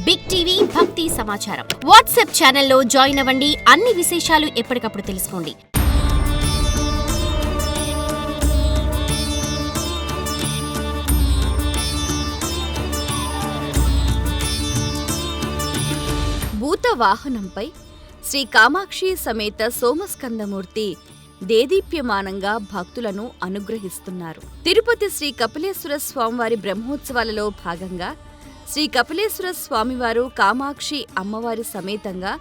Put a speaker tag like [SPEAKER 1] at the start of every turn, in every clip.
[SPEAKER 1] Big TV భక్తి సమాచారం WhatsApp ఛానల్లో జాయిన్ అవ్వండి. అన్ని విశేషాలు ఎప్పటికప్పుడు తెలుసుకోండి. భూత వాహనంపై శ్రీ కామాక్షి సమేత సోమస్కందమూర్తి దేదీప్యమానంగా భక్తులను అనుగ్రహిస్తున్నారు. తిరుపతి శ్రీ కపిలేశ్వర స్వామివారి బ్రహ్మోత్సవాలలో భాగంగా శ్రీ కపిలేశ్వర స్వామివారు కామాక్షి అమ్మవారి సమేతంగా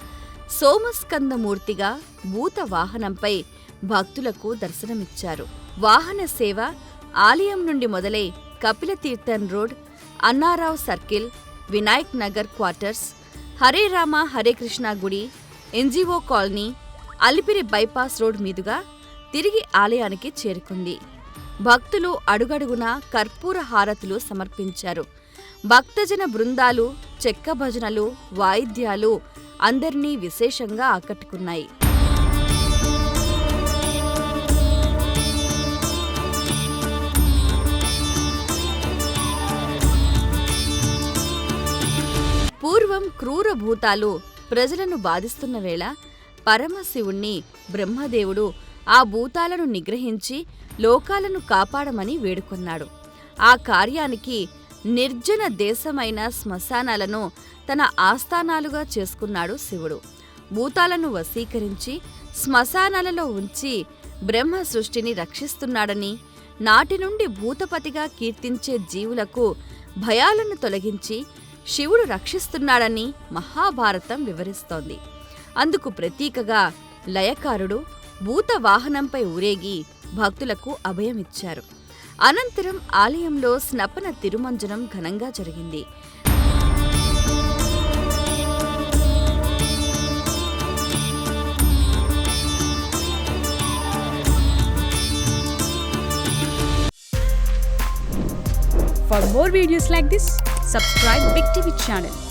[SPEAKER 1] సోమస్కందమూర్తిగా భూత వాహనంపై భక్తులకు దర్శనమిచ్చారు. వాహన సేవ ఆలయం నుండి మొదలై Kapilatheertham road, Annarao circle, Vinayak Nagar quarters, Hare Rama Hare Krishna గుడి, NGO colony, Alipiri bypass road మీదుగా తిరిగి ఆలయానికి చేరుకుంది. భక్తులు అడుగడుగునా కర్పూర హారతులు సమర్పించారు. భక్తజన బృందాలు, చెక్క భజనలు, వాయిద్యాలు అందర్నీ విశేషంగా ఆకట్టుకున్నాయి. పూర్వం క్రూర భూతాలు ప్రజలను బాధిస్తున్న వేళ పరమశివుణ్ణి బ్రహ్మదేవుడు ఆ భూతాలను నిగ్రహించి లోకాలను కాపాడమని వేడుకొన్నాడు. ఆ కార్యానికి నిర్జన దేశమైన శ్మశానాలను తన ఆస్థానాలుగా చేసుకున్నాడు శివుడు. భూతాలను వశీకరించి శ్మశానాలలో ఉంచి బ్రహ్మ సృష్టిని రక్షిస్తున్నాడని, నాటి నుండి భూతపతిగా కీర్తించే జీవులకు భయాలను తొలగించి శివుడు రక్షిస్తున్నాడని మహాభారతం వివరిస్తోంది. అందుకు ప్రతీకగా లయకారుడు భూత వాహనంపై ఊరేగి భక్తులకు అభయమిచ్చారు. అనంతరం ఆలయంలో స్నపన తిరుమంజనం ఘనంగా జరిగింది.
[SPEAKER 2] For more videos like this, subscribe Big TV channel.